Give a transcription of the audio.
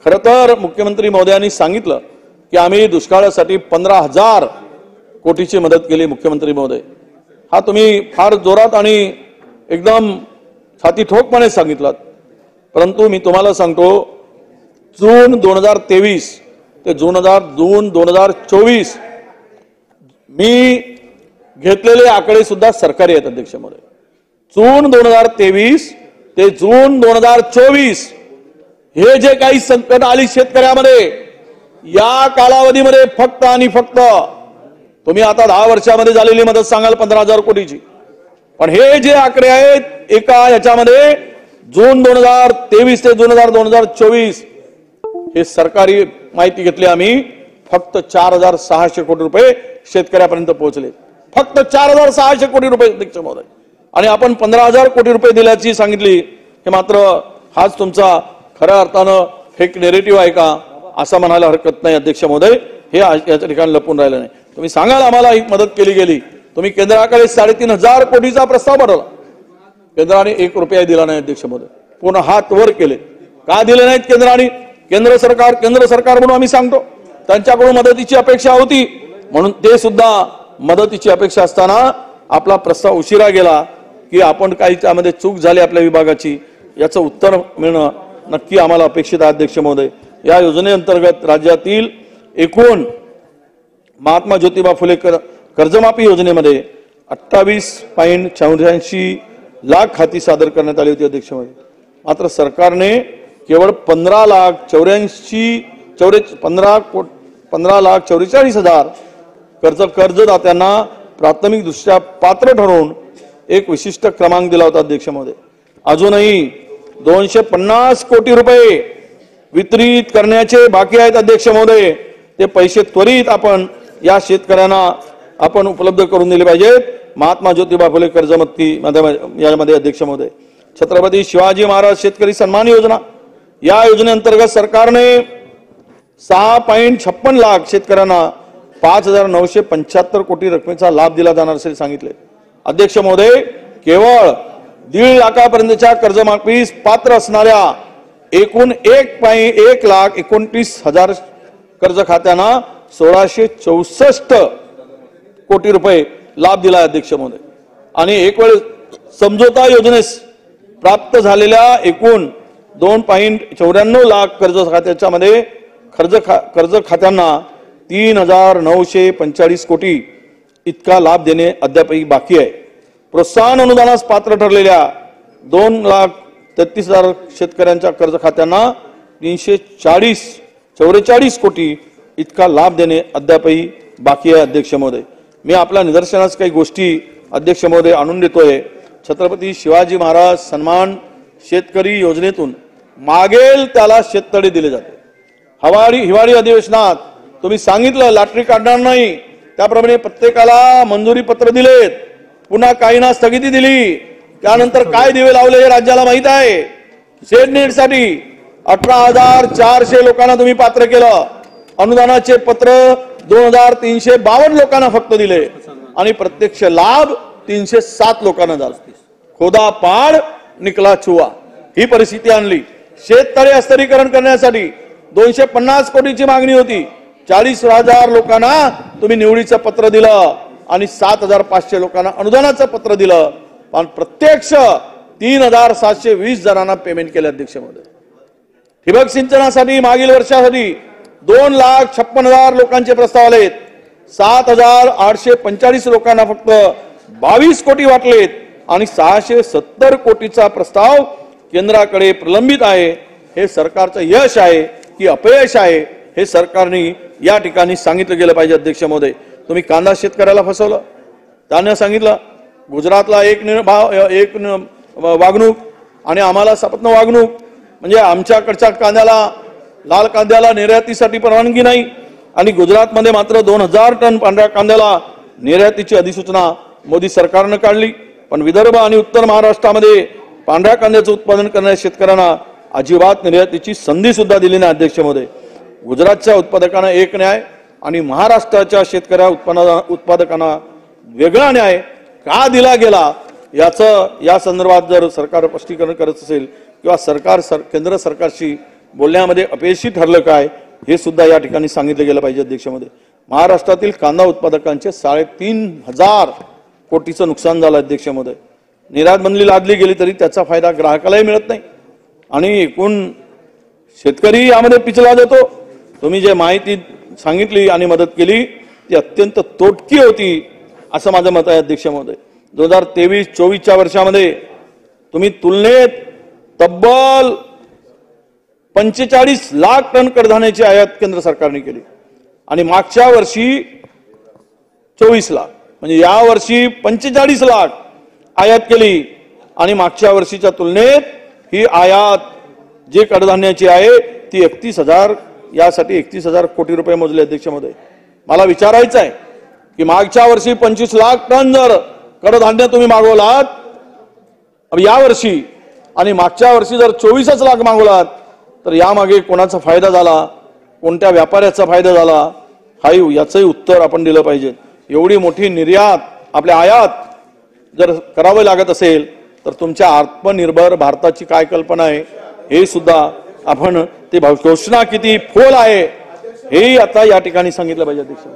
खरं तर मुख्यमंत्री महोदयांनी सांगितलं की आम्ही दुष्काळासाठी 15,000 कोटीची मदत केली मुख्यमंत्री महोदय। हा तुम्ही फार जोरात आणि एकदम छाती ठोकपणे सांगितलात, परंतु मी तुम्हाला सांगतो जून 2023 ते जून 2024 मी घेतलेले आकडे सुद्धा सरकारी आहेत अध्यक्ष महोदय। जून 2023 ते जून 2024 हे जे काही संकट आली शेतकऱ्यामध्ये या कालावधीमध्ये फक्त आणि फक्त तुम्ही आता 10 वर्षामध्ये झालेली मदत सांगाल 15,000 कोटीची, पण हे जे आकडे आहेत एका याच्यामध्ये जून 2023 ते जून 2024 हे सरकारी माहिती घेतली आम्ही, फक्त 4,600 कोटी रुपये शेतकऱ्यापर्यंत पोहोचले, फक्त 4,600 कोटी रुपये अध्यक्ष महोदय। आणि आपण 15,000 कोटी रुपये दिल्याची सांगितली, हे मात्र हाच तुमचा खऱ्या अर्थानं फेक नेरेटिव्ह आहे का असं म्हणायला हरकत नाही अध्यक्ष महोदय। हे याच्या ठिकाणी लपून राहिलं नाही। तुम्ही सांगाल आम्हाला ही मदत केली गेली, तुम्ही केंद्राकडे 3,500 कोटीचा प्रस्ताव पाठवला, केंद्राने 1 रुपया दिला नाही अध्यक्ष महोदय, पूर्ण हात वर केले। का दिले नाहीत केंद्राने? केंद्र सरकार म्हणून आम्ही सांगतो त्यांच्याकडून मदतीची अपेक्षा होती, म्हणून ते सुद्धा मदतीची अपेक्षा असताना आपला प्रस्ताव उशिरा गेला की आपण काही त्यामध्ये चूक झाली आपल्या विभागाची याचं उत्तर मिळणं नक्की आम्हाला अपेक्षित आहे अध्यक्ष महोदय। या योजनेअंतर्गत राज्यातील एकूण महात्मा ज्योतिबा फुले कर्जमाफी योजनेमध्ये 28.84 लाख खाती सादर करण्यात आली होती अध्यक्ष महोदय, मात्र सरकारने केवळ 15,44,000 कर्जदात्यांना प्राथमिक दृष्ट्या पात्र ठरवून एक विशिष्ट क्रमांक दिला होता अध्यक्ष महोदय। अजूनही 250 कोटी रुपये वितरित करण्याचे बाकी आहेत अध्यक्ष महोदय। ते पैसे त्वरित आपण या शेतकऱ्यांना आपण उपलब्ध करून दिले पाहिजेत। महात्मा ज्योतिबा फुले कर्जमुक्ती यामध्ये अध्यक्ष महोदय छत्रपती शिवाजी महाराज शेतकरी सन्मान योजना, या योजनेअंतर्गत सरकारने 6.56 लाख शेतकऱ्यांना 5,975 कोटी रकमेचा लाभ दिला जाणार असे सांगितले अध्यक्ष महोदय। केवळ 1.5 लाखापर्यंतच्या कर्जमाफीस पात्र असणाऱ्या एकूण 1,29,000 कर्ज खात्यांना 1,664 कोटी रुपये लाभ दिला अध्यक्ष महोदय। आणि एक वेळ समझोता योजनेस प्राप्त झालेल्या एकूण 2.94 लाख कर्ज खात्याच्या मध्ये कर्ज खात्यांना 3,945 कोटी इतका लाभ देणे अद्यापही बाकी आहे। प्रोत्साहन अनुदानास पात्र ठरलेल्या 2,33,000 शेतकऱ्यांच्या कर्ज खात्यांना 344 कोटी इतका लाभ देणे अद्यापही बाकी आहे अध्यक्ष महोदय। मी आपल्या निदर्शनास काही गोष्टी अध्यक्ष महोदय आणून देतोय। छत्रपती शिवाजी महाराज सन्मान शेतकरी योजनेतून मागेल त्याला शेततळे दिले जाते। हिवाळी अधिवेशनात तुम्ही सांगितलं लॉटरी काढणार नाही, त्याप्रमाणे प्रत्येकाला मंजुरी पत्र दिलेत, पुन्हा काहींना स्थगिती दिली, त्यानंतर काय दिवे लावले हे राज्याला माहित आहे। शेडनेटसाठी 18,400 लोकांना तुम्ही पात्र केलं, अनुदानाचे पत्र 2,352 लोकांना फक्त दिले आणि प्रत्यक्ष लाभ 307 लोकांना झाला। खोदा पाड निकला चुवा ही परिस्थिती आणली। शेततळे अस्तरीकरण करण्यासाठी 250 कोटीची मागणी होती, 40,000 लोकांना तुम्ही निवडीचं पत्र दिलं आणि 7,500 लोकांना अनुदानाचं पत्र दिलं, पण प्रत्यक्ष 3,720 जणांना पेमेंट केले अध्यक्ष महोदय। ठिबक सिंचनासाठी मागील वर्षासाठी 2,56,000 लोकांचे प्रस्ताव आलेत, 7,845 लोकांना फक्त 22 कोटी वाटलेत आणि 670 कोटीचा प्रस्ताव केंद्राकडे प्रलंबित आहे। हे सरकारचं यश आहे की अपयश आहे हे सरकारने या ठिकाणी सांगितलं गेलं पाहिजे अध्यक्ष महोदय। तुम्ही कांदा शेतकऱ्याला फसवलं, त्यांना सांगितलं गुजरातला एक वागणूक आणि आम्हाला सपत्न वागणूक, म्हणजे आमच्याकडच्या कांद्याला लाल कांद्याला निर्यातीसाठी परवानगी नाही आणि गुजरातमध्ये मात्र 2,000 टन पांढऱ्या कांद्याला निर्यातीची अधिसूचना मोदी सरकारने काढली, पण विदर्भ आणि उत्तर महाराष्ट्रामध्ये पांढऱ्या कांद्याचं उत्पादन करणाऱ्या शेतकऱ्यांना अजिबात निर्यातीची संधी सुद्धा दिली नाही अध्यक्ष महोदय। गुजरातच्या उत्पादकांना एक न्याय आणि महाराष्ट्राच्या शेतकऱ्या उत्पादकांना वेगळा न्याय का दिला गेला याचं या संदर्भात जर सरकार स्पष्टीकरण करत असेल किंवा केंद्र सरकारशी बोलण्यामध्ये अपयशी ठरलं काय हे सुद्धा या ठिकाणी सांगितलं गेलं पाहिजे अध्यक्ष महोदय. महाराष्ट्रातील कांदा उत्पादकांचे 3,500 कोटीचं नुकसान झालं अध्यक्ष महोदय. निर्यात बंदी लादली गेली तरी त्याचा फायदा ग्राहकालाही मिळत नाही आणि एकूण शेतकरी यामध्ये पिछला जातो. तुम्ही जे माहिती सांगितली आणि मदत केली ती अत्यंत तोटकी होती असं माझं मत आहे अध्यक्ष महोदय. 2023-24च्या वर्षामध्ये तुम्ही तुलनेत तब्बल 45 लाख टन कडधान्याची आयात केंद्र सरकारने केली आणि मागच्या वर्षी 24 लाख, म्हणजे या वर्षी 45 लाख आयात केली आणि मागच्या वर्षीच्या तुलनेत ही आयात जे कडधान्याची आहे ती 31,000 यासाठी 31,000 कोटी रुपये मोजले अध्यक्ष महोदय. मला विचारायचं आहे की मागच्या वर्षी 25 लाख टन जर कडधान्य तुम्ही मागवलात या वर्षी आणि मागच्या वर्षी जर 24 लाख मागवलात तर यामागे कोणाचा फायदा झाला, कोणत्या व्यापाऱ्याचा फायदा झाला हाही याचंही उत्तर आपण दिलं पाहिजे. एवढी मोठी निर्यात आपल्या आयात जर करावं लागत असेल तर तुमच्या आत्मनिर्भर भारताची काय कल्पना आहे हे सुद्धा आपण ते घोषणा किती फोल आहे हेही आता या ठिकाणी सांगितलं पाहिजे अध्यक्ष.